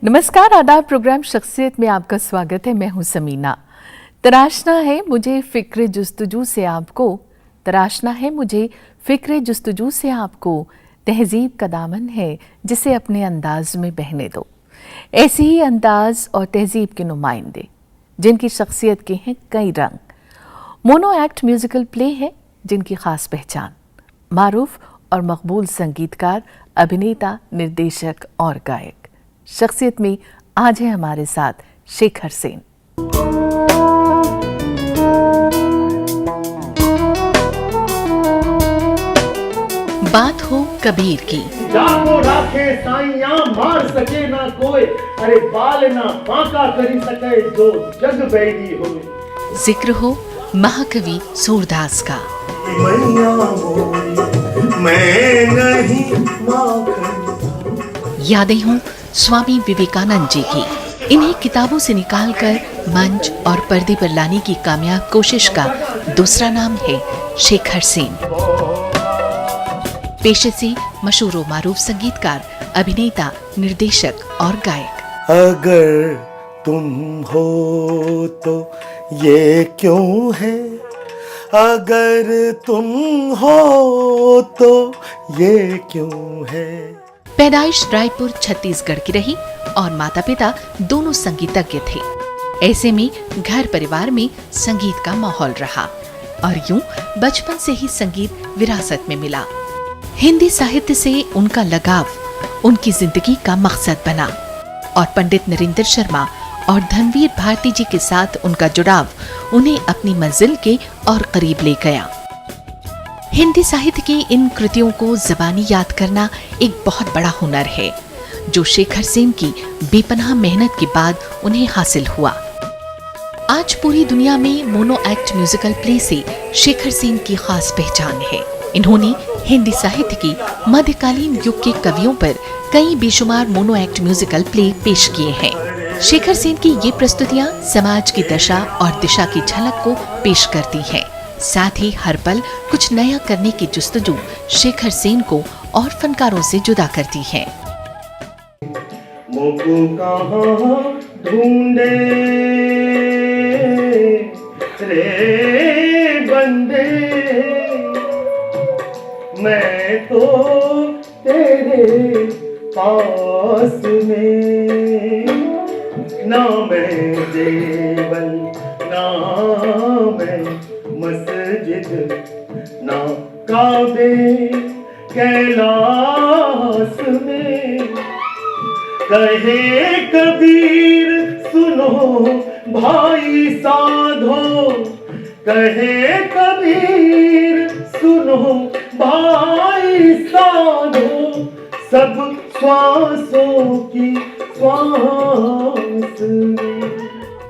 नमस्कार, आदाब। प्रोग्राम शख्सियत में आपका स्वागत है। मैं हूं समीना। तराशना है मुझे फिक्र जुस्तजू से आपको, तराशना है मुझे फिक्र जुस्तजू से आपको, तहजीब का दामन है जिसे अपने अंदाज में बहने दो। ऐसे ही अंदाज और तहजीब के नुमाइंदे जिनकी शख्सियत के हैं कई रंग। मोनो एक्ट म्यूजिकल प्ले है जिनकी खास पहचान। मारूफ और मकबूल संगीतकार, अभिनेता, निर्देशक और गायक। शख्सियत में आज है हमारे साथ शेखर सेन। बात हो कबीर की। जाको राखे साइयां मार सके ना कोई, अरे बाल ना बांका करी सके जो जग बैगी होवे। जिक्र हो महाकवि सूरदास का। मैं नहीं यादें हों स्वामी विवेकानंद जी की। इन्हें किताबों से निकालकर मंच और पर्दे पर लाने की कामयाब कोशिश का दूसरा नाम है शेखर सेन। पेशे से मशहूर व मारूफ संगीतकार, अभिनेता, निर्देशक और गायक। अगर तुम हो तो ये क्यों है, अगर तुम हो तो ये क्यों है। पैदाइश रायपुर छत्तीसगढ़ की रही और माता पिता दोनों संगीतज्ञ थे। ऐसे में घर परिवार में संगीत का माहौल रहा और यूं बचपन से ही संगीत विरासत में मिला। हिंदी साहित्य से उनका लगाव उनकी जिंदगी का मकसद बना और पंडित नरेंद्र शर्मा और धनवीर भारती जी के साथ उनका जुड़ाव उन्हें अपनी मंजिल के और करीब ले गया। हिंदी साहित्य की इन कृतियों को ज़बानी याद करना एक बहुत बड़ा हुनर है जो शेखर सेन की बेपनाह मेहनत के बाद उन्हें हासिल हुआ। आज पूरी दुनिया में मोनो एक्ट म्यूजिकल प्ले से शेखर सेन की खास पहचान है। इन्होंने हिंदी साहित्य की मध्यकालीन युग के कवियों पर कई बेशुमार मोनो एक्ट म्यूजिकल प्ले पेश किए हैं। शेखर सेन की ये प्रस्तुतियां समाज की दशा और दिशा की झलक को पेश करती हैं। साथ ही हर पल कुछ नया करने की जुस्तजू शेखर सेन को और फनकारों से जुदा करती है। मोको कहाँ ढूंढे रे बंदे, मैं तो तेरे पास में, ना मैं देवल ना मैं मस्जिद, ना काबे कैलाश में। कहे कबीर सुनो भाई साधो, कहे कबीर सुनो भाई साधो, सब श्वासों की श्वास में।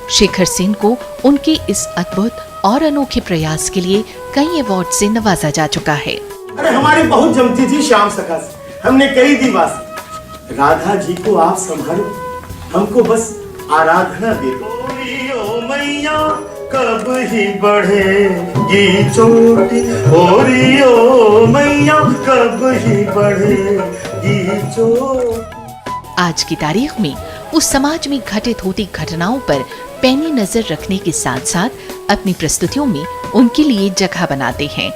शेखर सेन को उनके इस अद्भुत और अनोखे प्रयास के लिए कई अवार्ड से नवाजा जा चुका है। अरे हमारी बहुत जमती थी श्याम सखा से, हमने कई दिवास। राधा जी को आप संभालो, हमको बस आराधना दे दो। ओ मैया कब ही बढ़ेगी चोटी, ओ मैया कब ही बढ़ेगी चोटी। आज की तारीख में उस समाज में घटित होती घटनाओं पर पैनी नजर रखने के साथ साथ अपनी प्रस्तुतियों में उनके लिए जगह बनाते हैं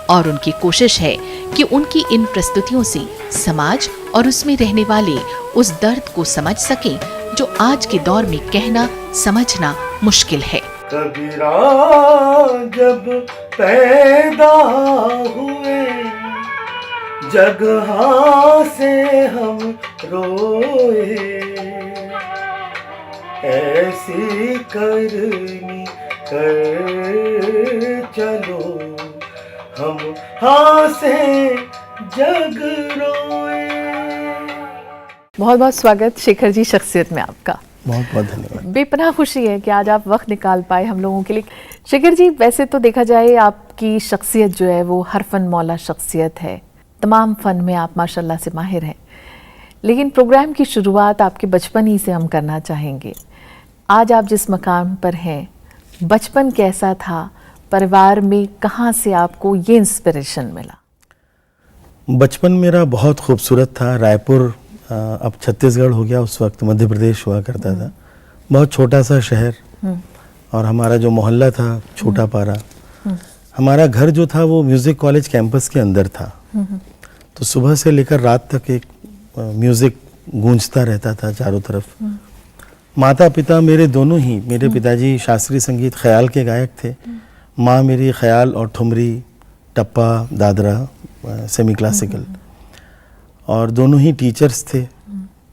और उनकी कोशिश है कि उनकी इन प्रस्तुतियों से समाज और उसमें रहने वाले उस दर्द को समझ सकें जो आज के दौर में कहना समझना मुश्किल है। कबीरा जब पैदा हुए जगह से हम रोए, ऐसी करनी कर चलो हम हासे जग रोए। बहुत बहुत स्वागत शेखर जी शख्सियत में आपका। बहुत बहुत धन्यवाद। बेपनाह खुशी है कि आज आप वक्त निकाल पाए हम लोगों के लिए। शेखर जी, वैसे तो देखा जाए आपकी शख्सियत जो है वो हर फन मौला शख्सियत है। तमाम फन में आप माशाल्लाह से माहिर हैं, लेकिन प्रोग्राम की शुरुआत आपके बचपन ही से हम करना चाहेंगे। आज आप जिस मकाम पर हैं, बचपन कैसा था, परिवार में कहाँ से आपको ये इंस्पिरेशन मिला? बचपन मेरा बहुत खूबसूरत था। रायपुर अब छत्तीसगढ़ हो गया, उस वक्त मध्य प्रदेश हुआ करता था। बहुत छोटा सा शहर, और हमारा जो मोहल्ला था छोटा पारा। हमारा घर जो था वो म्यूज़िक कॉलेज कैंपस के अंदर था। तो सुबह से लेकर रात तक एक म्यूज़िक गूंजता रहता था चारों तरफ। माता पिता मेरे दोनों ही, मेरे पिताजी शास्त्रीय संगीत ख्याल के गायक थे, माँ मेरी ख्याल और ठुमरी, टप्पा, दादरा, सेमी क्लासिकल, और दोनों ही टीचर्स थे।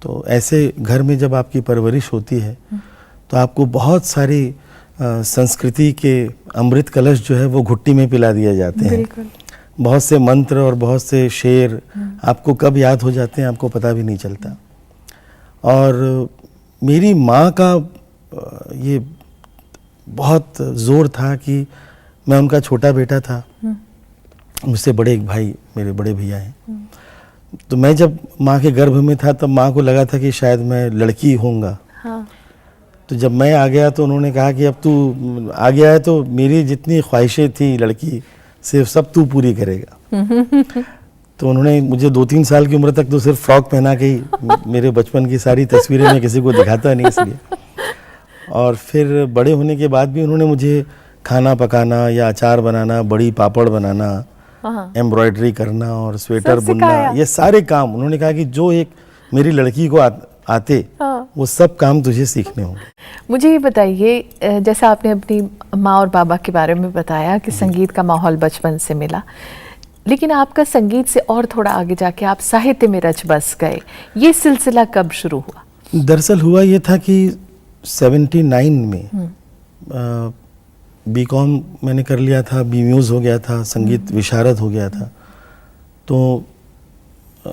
तो ऐसे घर में जब आपकी परवरिश होती है तो आपको बहुत सारी संस्कृति के अमृत कलश जो है वो घुट्टी में पिला दिए जाते हैं। बहुत से मंत्र और बहुत से शेर आपको कब याद हो जाते हैं आपको पता भी नहीं चलता। और मेरी माँ का ये बहुत ज़ोर था कि मैं उनका छोटा बेटा था, मुझसे बड़े एक भाई, मेरे बड़े भैया हैं। तो मैं जब माँ के गर्भ में था तब माँ को लगा था कि शायद मैं लड़की होऊंगा। हाँ। तो जब मैं आ गया तो उन्होंने कहा कि अब तू आ गया है तो मेरी जितनी ख्वाहिशें थी लड़की से सब तू पूरी करेगा। तो उन्होंने मुझे 2-3 साल की उम्र तक तो सिर्फ फ्रॉक पहना के ही, मेरे बचपन की सारी तस्वीरें मैं किसी को दिखाता नहीं इसलिए। और फिर बड़े होने के बाद भी उन्होंने मुझे खाना पकाना या अचार बनाना, बड़ी पापड़ बनाना, एम्ब्रॉयडरी करना और स्वेटर बुनना, ये सारे काम उन्होंने कहा कि जो एक मेरी लड़की को आते वो सब काम तुझे सीखने होंगे। मुझे ये बताइए, जैसा आपने अपनी माँ और बाबा के बारे में बताया कि संगीत का माहौल बचपन से मिला, लेकिन आपका संगीत से और थोड़ा आगे जाके आप साहित्य में रच बस गए, ये सिलसिला कब शुरू हुआ? दरअसल हुआ ये था कि 79 में बीकॉम मैंने कर लिया था, बीम्यूज़ हो गया था, संगीत विशारद हो गया था। तो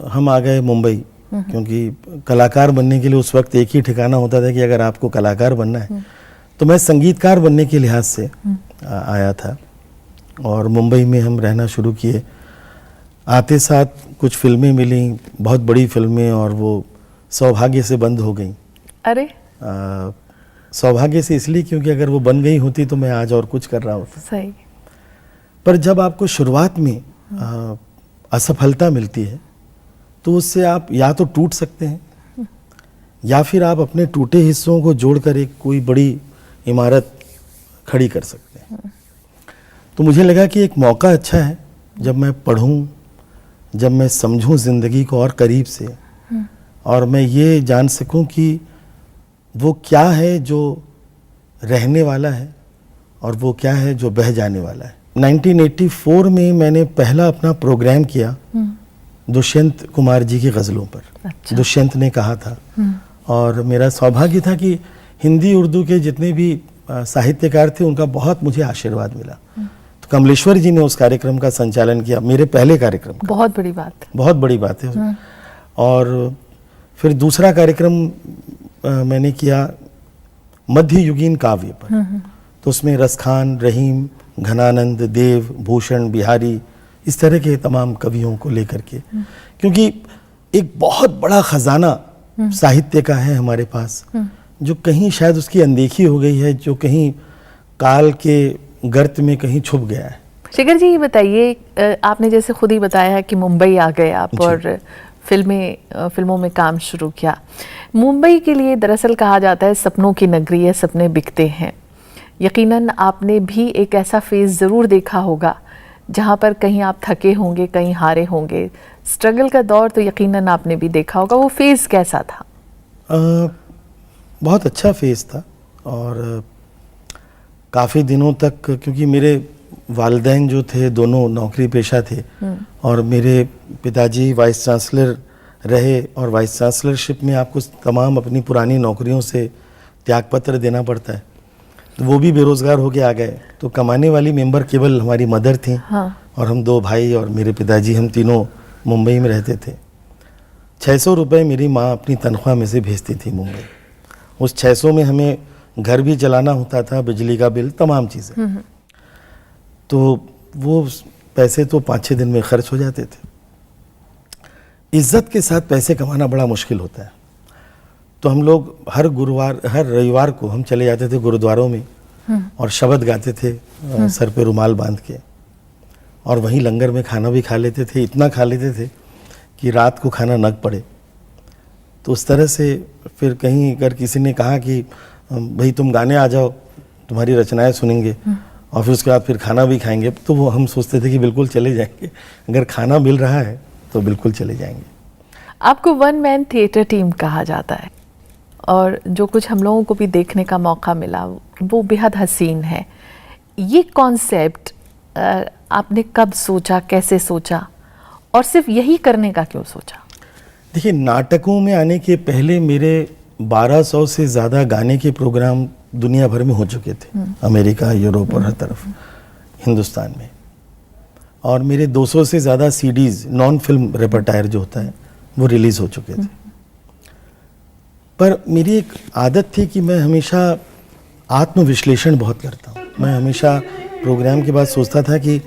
हम आ गए मुंबई, क्योंकि कलाकार बनने के लिए उस वक्त एक ही ठिकाना होता था कि अगर आपको कलाकार बनना है। तो मैं संगीतकार बनने के लिहाज से आया था और मुंबई में हम रहना शुरू किए। आते साथ कुछ फिल्में मिली, बहुत बड़ी फिल्में, और वो सौभाग्य से बंद हो गई। अरे सौभाग्य से इसलिए क्योंकि अगर वो बन गई होती तो मैं आज और कुछ कर रहा होता। सही। पर जब आपको शुरुआत में असफलता मिलती है तो उससे आप या तो टूट सकते हैं या फिर आप अपने टूटे हिस्सों को जोड़कर एक कोई बड़ी इमारत खड़ी कर सकते हैं। तो मुझे लगा कि एक मौका अच्छा है जब मैं पढ़ूं, जब मैं समझूं ज़िंदगी को और करीब से, और मैं ये जान सकूं कि वो क्या है जो रहने वाला है और वो क्या है जो बह जाने वाला है। 1984 में मैंने पहला अपना प्रोग्राम किया दुष्यंत कुमार जी की गज़लों पर। अच्छा। दुष्यंत ने कहा था, और मेरा सौभाग्य था कि हिंदी उर्दू के जितने भी साहित्यकार थे उनका बहुत मुझे आशीर्वाद मिला। तो कमलेश्वर जी ने उस कार्यक्रम का संचालन किया, मेरे पहले कार्यक्रम का। बहुत बड़ी बात, बहुत बड़ी बात है। और फिर दूसरा कार्यक्रम मैंने किया मध्ययुगीन काव्य पर। तो उसमें रसखान, रहीम, घनानंद, देव, भूषण, बिहारी, इस तरह के तमाम कवियों को लेकर के, क्योंकि एक बहुत बड़ा खजाना साहित्य का है हमारे पास, जो कहीं शायद उसकी अनदेखी हो गई है, जो कहीं काल के गर्त में कहीं छुप गया है। शिखर जी, ये बताइए, आपने जैसे खुद ही बताया कि मुंबई आ गए आप और फिल्मों में काम शुरू किया। मुंबई के लिए दरअसल कहा जाता है सपनों की नगरी है, सपने बिकते हैं। यकीनन आपने भी एक ऐसा फेज़ ज़रूर देखा होगा जहाँ पर कहीं आप थके होंगे, कहीं हारे होंगे। स्ट्रगल का दौर तो यकीनन आपने भी देखा होगा, वो फेज़ कैसा था? बहुत अच्छा फेज़ था, और काफ़ी दिनों तक, क्योंकि मेरे वालिदैन जो थे दोनों नौकरी पेशा थे, और मेरे पिताजी वाइस चांसलर रहे, और वाइस चांसलरशिप में आपको तमाम अपनी पुरानी नौकरियों से त्यागपत्र देना पड़ता है। तो वो भी बेरोज़गार होके आ गए। तो कमाने वाली मेंबर केवल हमारी मदर थी। हाँ। और हम 2 भाई और मेरे पिताजी, हम तीनों मुंबई में रहते थे। 600 रुपये मेरी माँ अपनी तनख्वाह में से भेजती थी मुंबई। उस 600 में हमें घर भी चलाना होता था, बिजली का बिल, तमाम चीज़ें। तो वो पैसे तो 5-6 दिन में खर्च हो जाते थे। इज्जत के साथ पैसे कमाना बड़ा मुश्किल होता है। तो हम लोग हर रविवार को हम चले जाते थे गुरुद्वारों में और शब्द गाते थे सर पे रुमाल बांध के, और वहीं लंगर में खाना भी खा लेते थे। इतना खा लेते थे कि रात को खाना न पड़े। तो उस तरह से फिर कहीं अगर किसी ने कहा कि भाई तुम गाने आ जाओ, तुम्हारी रचनाएं सुनेंगे और फिर उसके बाद फिर खाना भी खाएंगे, तो वो हम सोचते थे कि बिल्कुल चले जाएंगे, अगर खाना मिल रहा है तो बिल्कुल चले जाएंगे। आपको वन मैन थिएटर टीम कहा जाता है और जो कुछ हम लोगों को भी देखने का मौका मिला वो बेहद हसीन है। ये कॉन्सेप्ट आपने कब सोचा, कैसे सोचा और सिर्फ यही करने का क्यों सोचा? देखिए, नाटकों में आने के पहले मेरे 1200 से ज़्यादा गाने के प्रोग्राम दुनिया भर में हो चुके थे, अमेरिका, यूरोप और हर तरफ, हिंदुस्तान में। और मेरे 200 से ज़्यादा सीडीज़, नॉन फिल्म रेपर्टायर जो होता है, वो रिलीज़ हो चुके थे। पर मेरी एक आदत थी कि मैं हमेशा आत्मविश्लेषण बहुत करता हूँ। मैं हमेशा प्रोग्राम के बाद सोचता था कि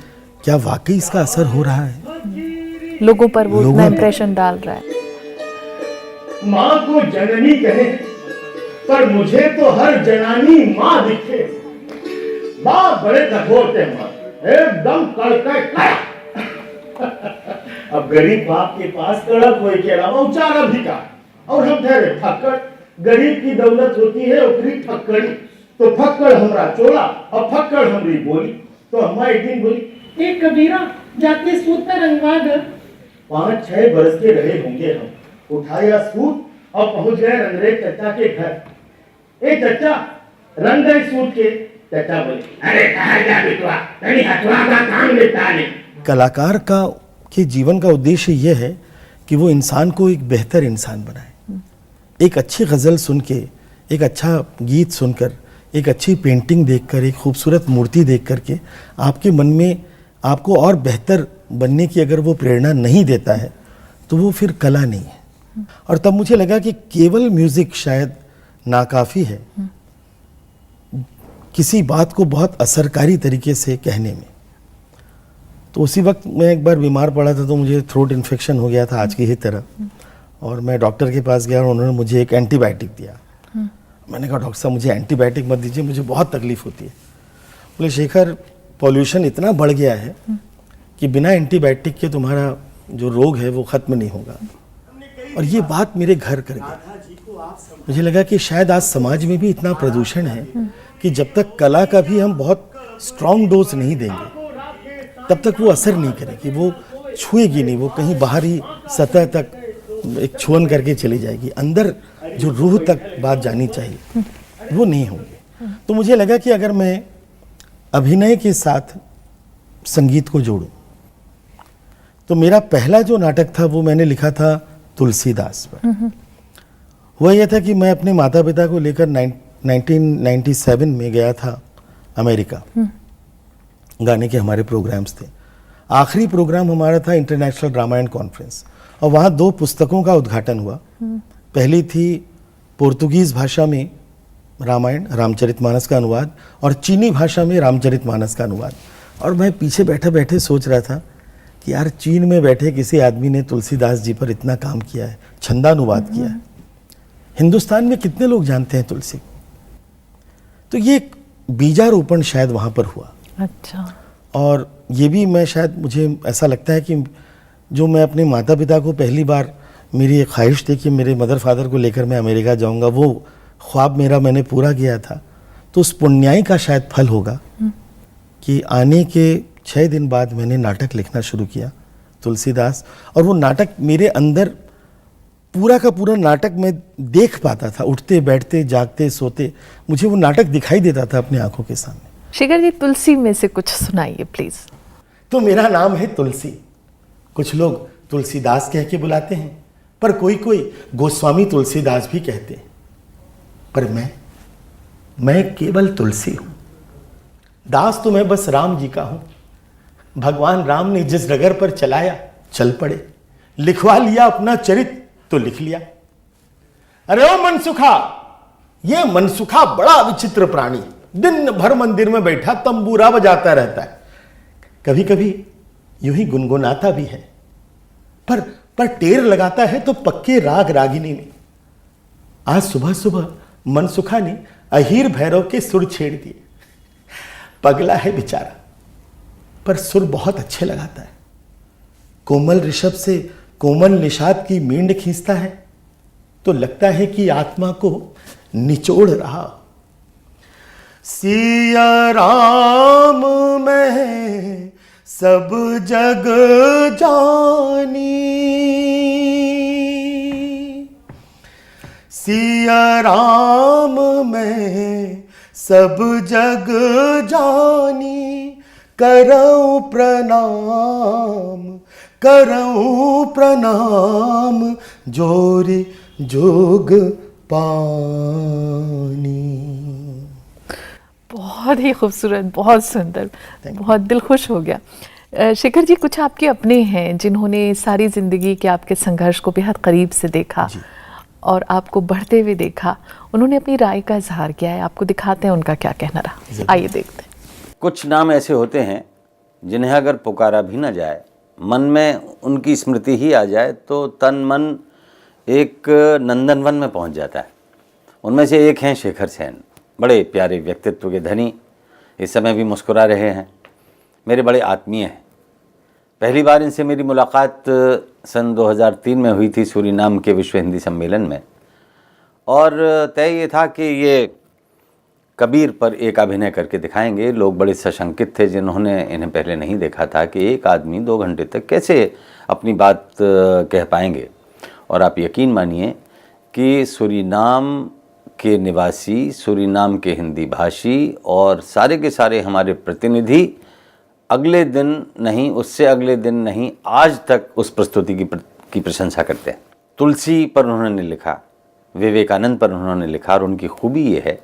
क्या वाकई इसका असर हो रहा है, लोगों पर वो लोगों इतना पर। इम्प्रेशन डाल रहा है। माँ को जननी कहे पर मुझे तो हर जनानी माँ दिखे। माँ बड़े कठोर थे, माँ एकदम कड़क कड़ा। अब गरीब बाप के पास कड़क होए के अलावा उचारा भी का, और हम ठहरे फक्कड़। गरीब की दौलत होती है ओकरी फक्कड़ी, तो फक्कड़ हमरा चोला और फक्कड़ हमरी बोली। तो अम्मा एक दिन बोली, एक कबीरा जाके सूत पर रंगवा दे। 5-6 बरस के रहे होंगे हम, उठाया सूट और पहुंच गए रंगरेज चचा के घर। ए चचा, रंग गए सूट के। चचा बोले, अरे कहाँ जा बिटवा, तनी हथवा का काम निपटा ले। कलाकार का के जीवन का उद्देश्य यह है कि वो इंसान को एक बेहतर इंसान बनाए। एक अच्छी गज़ल सुन के, एक अच्छा गीत सुनकर, एक अच्छी पेंटिंग देखकर, एक खूबसूरत मूर्ति देख करके आपके मन में आपको और बेहतर बनने की अगर वो प्रेरणा नहीं देता है तो वो फिर कला नहीं है। और तब मुझे लगा कि केवल म्यूज़िक शायद नाकाफ़ी है किसी बात को बहुत असरकारी तरीके से कहने में। तो उसी वक्त मैं एक बार बीमार पड़ा था, तो मुझे थ्रोट इन्फेक्शन हो गया था आज की ही तरह, और मैं डॉक्टर के पास गया और उन्होंने मुझे एक एंटीबायोटिक दिया। मैंने कहा, डॉक्टर साहब मुझे एंटीबायोटिक मत दीजिए, मुझे बहुत तकलीफ होती है। बोले, शेखर पॉल्यूशन इतना बढ़ गया है कि बिना एंटीबायोटिक के तुम्हारा जो रोग है वो ख़त्म नहीं होगा। और ये बात मेरे घर कर गई। मुझे लगा कि शायद आज समाज में भी इतना प्रदूषण है कि जब तक कला का भी हम बहुत स्ट्रॉन्ग डोज नहीं देंगे तब तक वो असर नहीं करेगी, वो छुएगी नहीं, वो कहीं बाहरी सतह तक एक छुअन करके चली जाएगी, अंदर जो रूह तक बात जानी चाहिए वो नहीं होगी। तो मुझे लगा कि अगर मैं अभिनय के साथ संगीत को जोड़ूं, तो मेरा पहला जो नाटक था वो मैंने लिखा था तुलसीदास पर। हुआ यह था कि मैं अपने माता पिता को लेकर 1997 में गया था अमेरिका। गाने के हमारे प्रोग्राम्स थे। आखिरी प्रोग्राम हमारा था इंटरनेशनल रामायण कॉन्फ्रेंस, और वहाँ 2 पुस्तकों का उद्घाटन हुआ। पहली थी पोर्तुगीज़ भाषा में रामायण, रामचरितमानस का अनुवाद, और चीनी भाषा में रामचरितमानस का अनुवाद। और मैं पीछे बैठे बैठे सोच रहा था कि यार, चीन में बैठे किसी आदमी ने तुलसीदास जी पर इतना काम किया है, छंदानुवाद किया है, हिंदुस्तान में कितने लोग जानते हैं तुलसी? तो ये एक बीजारोपण शायद वहाँ पर हुआ। अच्छा। और ये भी मैं शायद, मुझे ऐसा लगता है कि जो मैं अपने माता पिता को पहली बार, मेरी एक ख्वाहिश थी कि मेरे मदर फादर को लेकर मैं अमेरिका जाऊंगा, वो ख्वाब मेरा मैंने पूरा किया था। तो उस पुण्याई का शायद फल होगा कि आने के 6 दिन बाद मैंने नाटक लिखना शुरू किया, तुलसीदास। और वो नाटक मेरे अंदर पूरा का पूरा नाटक मैं देख पाता था, उठते बैठते जागते सोते मुझे वो नाटक दिखाई देता था अपनी आंखों के सामने। शेखर जी, तुलसी में से कुछ सुनाइए प्लीज। तो मेरा नाम है तुलसी, कुछ लोग तुलसीदास कह के बुलाते हैं, पर कोई कोई गोस्वामी तुलसीदास भी कहते हैं। पर मैं केवल तुलसी हूं। दास तो मैं बस राम जी का हूं। भगवान राम ने जिस डगर पर चलाया चल पड़े, लिखवा लिया अपना चरित्र तो लिख लिया। अरे ओ मनसुखा, ये मनसुखा बड़ा विचित्र प्राणी, दिन भर मंदिर में बैठा तंबूरा बजाता रहता है, कभी कभी यूं ही गुनगुनाता भी है, पर टेर लगाता है तो पक्के राग रागिनी में। आज सुबह सुबह मनसुखा ने अहीर भैरव के सुर छेड़ दिए। पगला है बेचारा, पर सुर बहुत अच्छे लगाता है। कोमल ऋषभ से कोमल निषाद की मींड खींचता है तो लगता है कि आत्मा को निचोड़ रहा। सिया राम में सब जग जानी, सिया राम में सब जग जानी, करऊं प्रणाम जोरी जोग पानी। बहुत ही खूबसूरत, बहुत सुंदर, बहुत दिल खुश हो गया। शेखर जी, कुछ आपके अपने हैं जिन्होंने सारी जिंदगी के आपके संघर्ष को बेहद करीब से देखा और आपको बढ़ते हुए देखा, उन्होंने अपनी राय का इजहार किया है, आपको दिखाते हैं उनका क्या कहना रहा। आइए देखते हैं। कुछ नाम ऐसे होते हैं जिन्हें अगर पुकारा भी ना जाए, मन में उनकी स्मृति ही आ जाए तो तन मन एक नंदनवन में पहुंच जाता है। उनमें से एक हैं शेखर सेन, बड़े प्यारे व्यक्तित्व के धनी, इस समय भी मुस्कुरा रहे हैं, मेरे बड़े आत्मीय हैं। पहली बार इनसे मेरी मुलाकात सन 2003 में हुई थी सूरीनाम के विश्व हिंदी सम्मेलन में, और तय ये था कि ये कबीर पर एक अभिनय करके दिखाएंगे। लोग बड़े सशंकित थे जिन्होंने इन्हें पहले नहीं देखा था कि एक आदमी 2 घंटे तक कैसे अपनी बात कह पाएंगे। और आप यकीन मानिए कि सूरीनाम के निवासी, सूरीनाम के हिंदी भाषी और सारे के सारे हमारे प्रतिनिधि अगले दिन नहीं, उससे अगले दिन नहीं, आज तक उस प्रस्तुति की प्रशंसा करते हैं। तुलसी पर उन्होंने लिखा, विवेकानंद पर उन्होंने लिखा, और उनकी खूबी ये है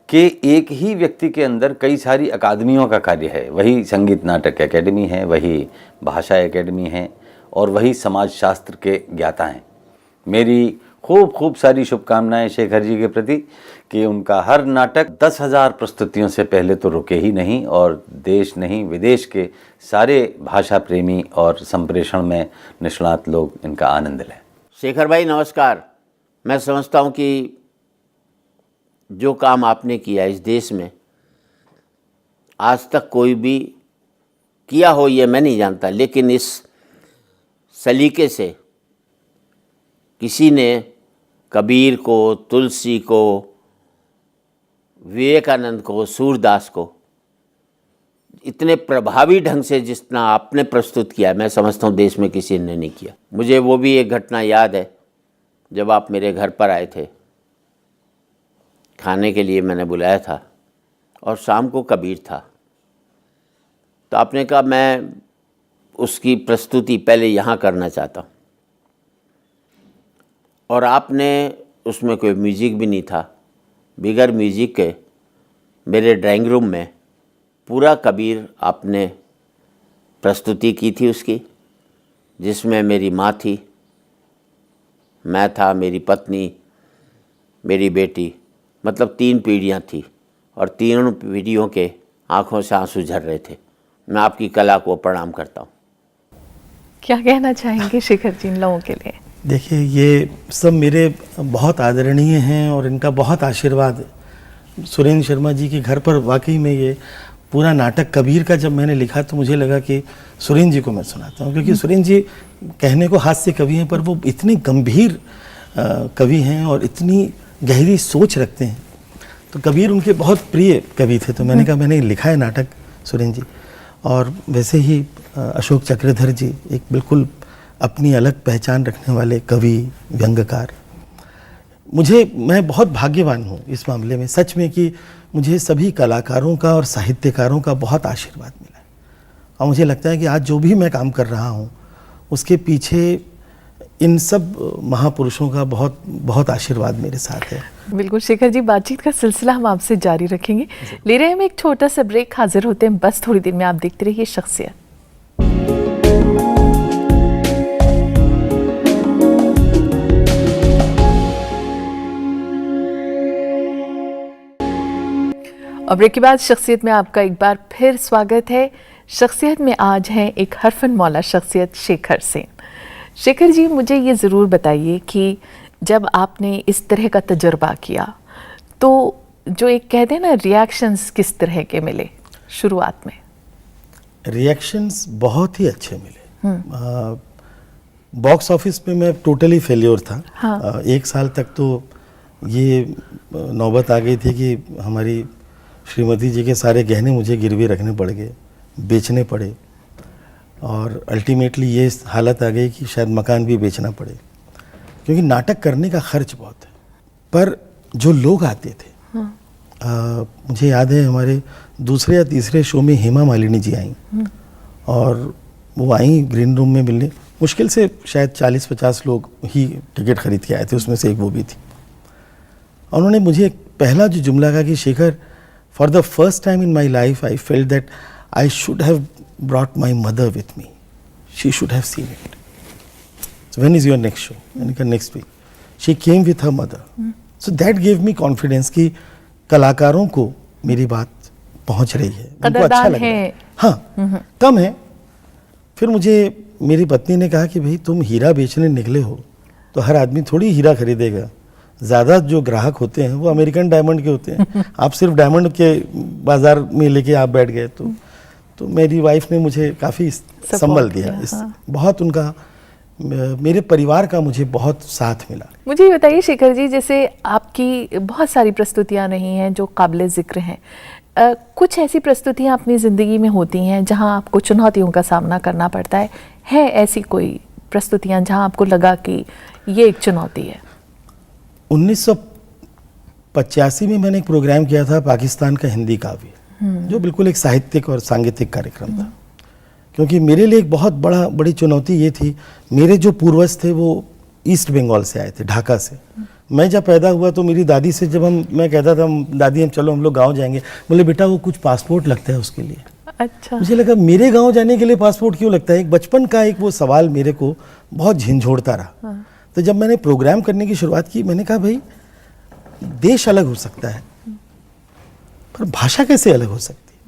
कि एक ही व्यक्ति के अंदर कई सारी अकादमियों का कार्य है। वही संगीत नाटक एकेडमी है, वही भाषा एकेडमी है, और वही समाजशास्त्र के ज्ञाता हैं। मेरी खूब सारी शुभकामनाएं शेखर जी के प्रति कि उनका हर नाटक 10,000 प्रस्तुतियों से पहले तो रुके ही नहीं, और देश नहीं विदेश के सारे भाषा प्रेमी और संप्रेषण में निष्णात लोग इनका आनंद लें। शेखर भाई नमस्कार। मैं समझता हूँ कि जो काम आपने किया इस देश में आज तक कोई भी किया हो ये मैं नहीं जानता, लेकिन इस सलीके से किसी ने कबीर को, तुलसी को, विवेकानंद को, सूरदास को इतने प्रभावी ढंग से जितना आपने प्रस्तुत किया, मैं समझता हूँ देश में किसी ने नहीं किया। मुझे वो भी एक घटना याद है, जब आप मेरे घर पर आए थे, खाने के लिए मैंने बुलाया था और शाम को कबीर था, तो आपने कहा मैं उसकी प्रस्तुति पहले यहाँ करना चाहता हूँ, और आपने उसमें कोई म्यूज़िक भी नहीं था, बिगर म्यूज़िक के मेरे ड्राइंग रूम में पूरा कबीर आपने प्रस्तुति की थी उसकी, जिसमें मेरी माँ थी, मैं था, मेरी पत्नी, मेरी बेटी, मतलब 3 पीढ़ियाँ थी, और तीनों पीढ़ियों के आँखों से आंसू झर रहे थे। मैं आपकी कला को प्रणाम करता हूँ। क्या कहना चाहेंगे शेखर जी इन लोगों के लिए? देखिए, ये सब मेरे बहुत आदरणीय हैं और इनका बहुत आशीर्वाद। सुरेंद्र शर्मा जी के घर पर वाकई में ये पूरा नाटक कबीर का जब मैंने लिखा तो मुझे लगा कि सुरेंद्र जी को मैं सुनाता हूँ, क्योंकि सुरेंद्र जी कहने को हास्य कवि हैं, पर वो इतने गंभीर कवि हैं और इतनी गहरी सोच रखते हैं। तो कबीर उनके बहुत प्रिय कवि थे, तो मैंने कहा मैंने लिखा है नाटक सुरेंद्र जी। और वैसे ही अशोक चक्रधर जी एक बिल्कुल अपनी अलग पहचान रखने वाले कवि, व्यंग्यकार। मैं बहुत भाग्यवान हूँ इस मामले में सच में कि मुझे सभी कलाकारों का और साहित्यकारों का बहुत आशीर्वाद मिला है, और मुझे लगता है कि आज जो भी मैं काम कर रहा हूँ उसके पीछे इन सब महापुरुषों का बहुत बहुत आशीर्वाद मेरे साथ है। बिल्कुल शेखर जी, बातचीत का सिलसिला हम आपसे जारी रखेंगे। ले रहे हैं हम एक छोटा सा ब्रेक, हाजिर होते हैं बस थोड़ी देर में। आप देखते रहिए शख्सियत। और ब्रेक के बाद शख्सियत में आपका एक बार फिर स्वागत है। शख्सियत में आज हैं एक हरफन मौला शख्सियत शेखर सेन। शेखर जी, मुझे ये ज़रूर बताइए कि जब आपने इस तरह का तजर्बा किया तो जो एक कहते हैं ना रिएक्शंस किस तरह के मिले शुरुआत में? रिएक्शंस बहुत ही अच्छे मिले। बॉक्स ऑफिस पे मैं टोटली फेल्योर था। हाँ। 1 साल तक तो ये नौबत आ गई थी कि हमारी श्रीमती जी के सारे गहने मुझे गिरवी रखने पड़ गए, बेचने पड़े, और अल्टीमेटली ये हालत आ गई कि शायद मकान भी बेचना पड़े, क्योंकि नाटक करने का खर्च बहुत है। पर जो लोग आते थे, मुझे याद है हमारे दूसरे या तीसरे शो में हेमा मालिनी जी आई, और वो आई ग्रीन रूम में मिलने। मुश्किल से शायद 40-50 लोग ही टिकट खरीद के आए थे, उसमें से एक वो भी थी। और उन्होंने मुझे पहला जो जुमला कहा कि Shekhar, for the first time in my life I felt that I should have brought my mother with me, she should have seen it, so when is your next show? मैंने कहा next week. She came with her mother, so that gave me confidence कि कलाकारों को मेरी बात पहुंच रही है, उनको अच्छा लग रहा है। हाँ, कम है। फिर मुझे मेरी पत्नी ने कहा कि भाई तुम हीरा बेचने निकले हो तो हर आदमी थोड़ी हीरा खरीदेगा, ज़्यादा जो ग्राहक होते हैं वो अमेरिकन डायमंड के होते हैं। आप सिर्फ डायमंड के बाजार में लेके आप बैठ गए। तो मेरी वाइफ ने मुझे काफ़ी संबल दिया। हाँ। बहुत उनका, मेरे परिवार का मुझे बहुत साथ मिला। मुझे ये बताइए शेखर जी, जैसे आपकी बहुत सारी प्रस्तुतियां रही हैं जो काबिले ज़िक्र हैं, कुछ ऐसी प्रस्तुतियां अपनी ज़िंदगी में होती हैं जहां आपको चुनौतियों का सामना करना पड़ता है ऐसी कोई प्रस्तुतियां जहां आपको लगा कि ये एक चुनौती है? 1985 में मैंने एक प्रोग्राम किया था पाकिस्तान का हिंदी काव्य, जो बिल्कुल एक साहित्यिक और सांगीतिक कार्यक्रम था। क्योंकि मेरे लिए एक बहुत बड़ी चुनौती ये थी, मेरे जो पूर्वज थे वो ईस्ट बंगाल से आए थे, ढाका से। मैं जब पैदा हुआ तो मेरी दादी से जब मैं कहता था दादी चलो हम लोग गांव जाएंगे, बोले बेटा वो कुछ पासपोर्ट लगता है उसके लिए। अच्छा। मुझे लगा मेरे गांव जाने के लिए पासपोर्ट क्यों लगता है? एक बचपन का एक वो सवाल मेरे को बहुत झिंझोड़ता रहा। तो जब मैंने प्रोग्राम करने की शुरुआत की, मैंने कहा भाई देश अलग हो सकता है पर भाषा कैसे अलग हो सकती है,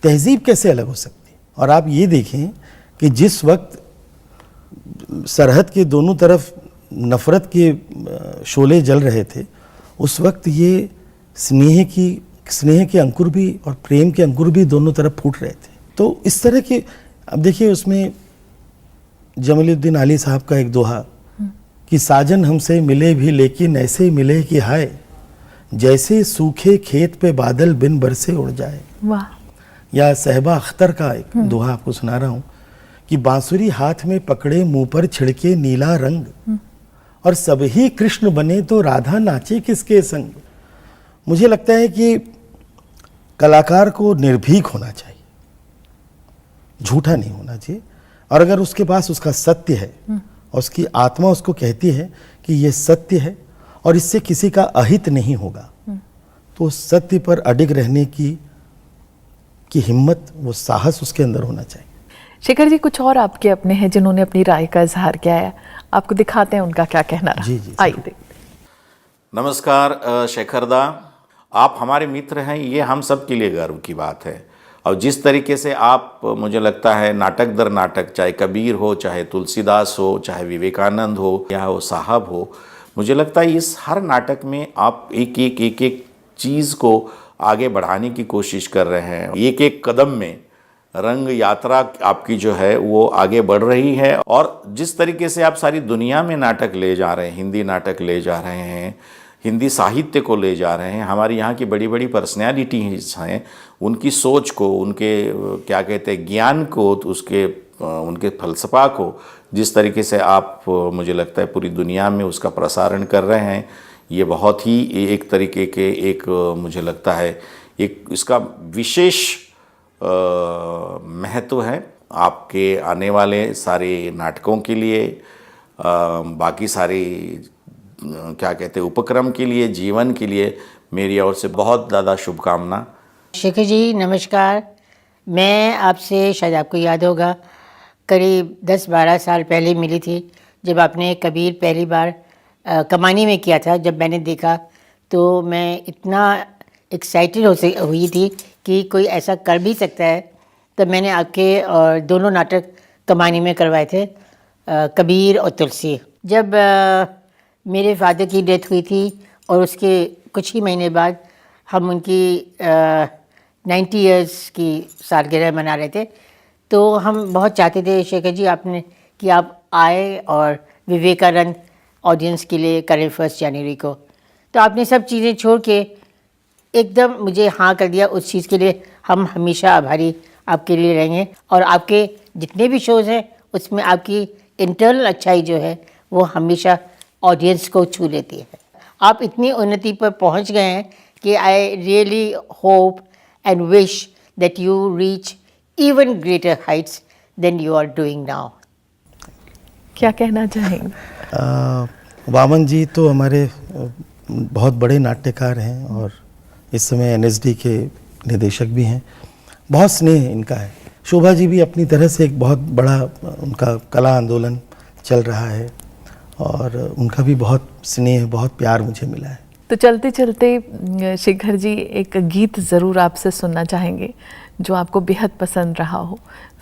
तहजीब कैसे अलग हो सकती है। और आप ये देखें कि जिस वक्त सरहद के दोनों तरफ नफरत के शोले जल रहे थे, उस वक्त ये स्नेह के अंकुर भी और प्रेम के अंकुर भी दोनों तरफ फूट रहे थे। तो इस तरह के, अब देखिए उसमें जमालुद्दीन आली साहब का एक दोहा कि साजन हमसे मिले भी लेकिन ऐसे मिले कि हाय, जैसे सूखे खेत पे बादल बिन बरसे उड़ जाए। वाह। या सहबा अख्तर का एक दोहा आपको सुना रहा हूँ कि बांसुरी हाथ में पकड़े मुंह पर छिड़के नीला रंग, और सभी कृष्ण बने तो राधा नाचे किसके संग। मुझे लगता है कि कलाकार को निर्भीक होना चाहिए, झूठा नहीं होना चाहिए, और अगर उसके पास उसका सत्य है और उसकी आत्मा उसको कहती है कि ये सत्य है और इससे किसी का अहित नहीं होगा, तो सत्य पर अडिग रहने की हिम्मत, वो साहस उसके अंदर होना चाहिए। शेखर जी, कुछ और आपके अपने हैं जिन्होंने अपनी राय का इजहार किया है, आपको दिखाते हैं उनका क्या कहना रहा। जी जी, आइए देखते। नमस्कार शेखर दा, आप हमारे मित्र हैं, ये हम सब के लिए गर्व की बात है। और जिस तरीके से आप, मुझे लगता है नाटक दर नाटक, चाहे कबीर हो, चाहे तुलसीदास हो, चाहे विवेकानंद हो या वो साहब हो, मुझे लगता है इस हर नाटक में आप एक चीज़ को आगे बढ़ाने की कोशिश कर रहे हैं। एक एक कदम में रंग यात्रा आपकी जो है वो आगे बढ़ रही है। और जिस तरीके से आप सारी दुनिया में नाटक ले जा रहे हैं, हिंदी नाटक ले जा रहे हैं, हिंदी साहित्य को ले जा रहे हैं, हमारी यहाँ की बड़ी बड़ी पर्सनैलिटीज़ हैं, उनकी सोच को, उनके क्या कहते हैं ज्ञान को, उनके फलसफा को जिस तरीके से आप, मुझे लगता है पूरी दुनिया में उसका प्रसारण कर रहे हैं, ये बहुत ही एक तरीके के एक, मुझे लगता है एक इसका विशेष महत्व है आपके आने वाले सारे नाटकों के लिए, बाकी सारे क्या कहते हैं उपक्रम के लिए, जीवन के लिए मेरी ओर से बहुत ज़्यादा शुभकामना। शेखर जी नमस्कार, मैं आपसे, शायद आपको याद होगा, करीब 10-12 साल पहले मिली थी जब आपने कबीर पहली बार कमानी में किया था। जब मैंने देखा तो मैं इतना एक्साइटेड हुई थी कि कोई ऐसा कर भी सकता है। तब मैंने आपके और दोनों नाटक कमानी में करवाए थे, कबीर और तुलसी। जब मेरे फादर की डेथ हुई थी और उसके कुछ ही महीने बाद हम उनकी 90 इयर्स की सालगिरह मना रहे थे, तो हम बहुत चाहते थे शेखर जी आपने कि आप आए और विवेकानंद ऑडियंस के लिए करें 1 जनवरी को, तो आपने सब चीज़ें छोड़ के एकदम मुझे हाँ कर दिया। उस चीज़ के लिए हम हमेशा आभारी आपके लिए रहेंगे। और आपके जितने भी शोज़ हैं उसमें आपकी इंटरनल अच्छाई जो है वो हमेशा ऑडियंस को छू लेती है। आप इतनी उन्नति पर पहुंच गए हैं कि I really hope and wish that you reach even greater heights than you are doing now. क्या कहना चाहेंगे? वामन जी तो हमारे बहुत बड़े नाट्यकार हैं और इस समय NSD के निदेशक भी हैं। बहुत स्नेह इनका है। शोभा जी भी अपनी तरह से एक बहुत बड़ा उनका कला आंदोलन चल रहा है और उनका भी बहुत स्नेह, बहुत प्यार मुझे मिला है। तो चलते चलते शेखर जी एक गीत ज़रूर आपसे सुनना चाहेंगे जो आपको बेहद पसंद रहा हो,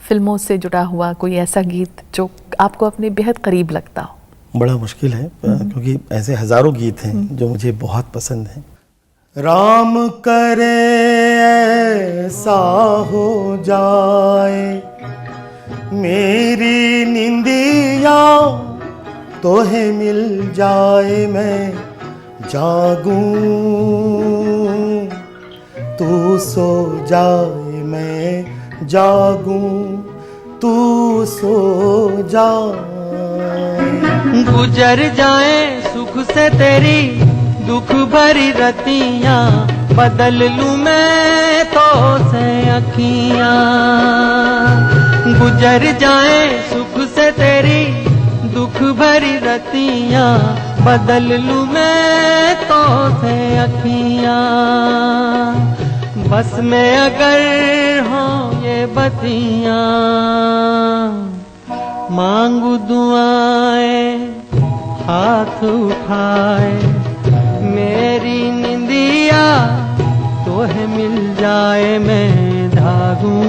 फिल्मों से जुड़ा हुआ कोई ऐसा गीत जो आपको अपने बेहद करीब लगता हो। बड़ा मुश्किल है क्योंकि ऐसे हजारों गीत हैं जो मुझे बहुत पसंद हैं। राम करे ऐसा हो जाए मेरी निंदिया तोहे मिल जाए, मैं जागूं तू सो जाए, मैं जागूं तू सो जाए। गुजर जाए सुख से तेरी दुख भरी रतियां, बदल लूं मैं तो से अखियां। गुजर जाए सुख से तेरी दुख भरी रतियां, बदल लूं मैं तो से अखियां। बस में अगर हो ये बतियां, मांगू दुआएं हाथ उठाए, मेरी निंदिया तोहे मिल जाए, मैं जागूं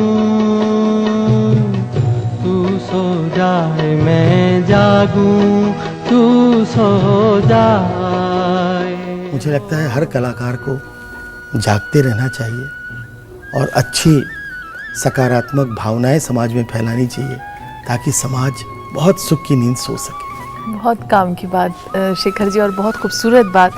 तू सो जाए, मैं जागूं तू सो जाए। मुझे लगता है हर कलाकार को जागते रहना चाहिए और अच्छी सकारात्मक भावनाएं समाज में फैलानी चाहिए ताकि समाज बहुत सुख की नींद सो सके। बहुत काम की बात शेखर जी और बहुत खूबसूरत बात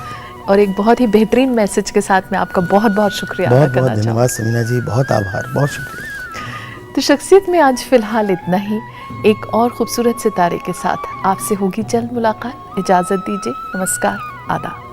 और एक बहुत ही बेहतरीन मैसेज के साथ मैं आपका बहुत बहुत शुक्रिया अदा बहुत करना बहुत धन्यवाद समीना जी, बहुत आभार, बहुत शुक्रिया। तो शख्सियत में आज फिलहाल इतना ही। एक और खूबसूरत सितारे के साथ आपसे होगी जल्द मुलाकात। इजाज़त दीजिए, नमस्कार, आदाब।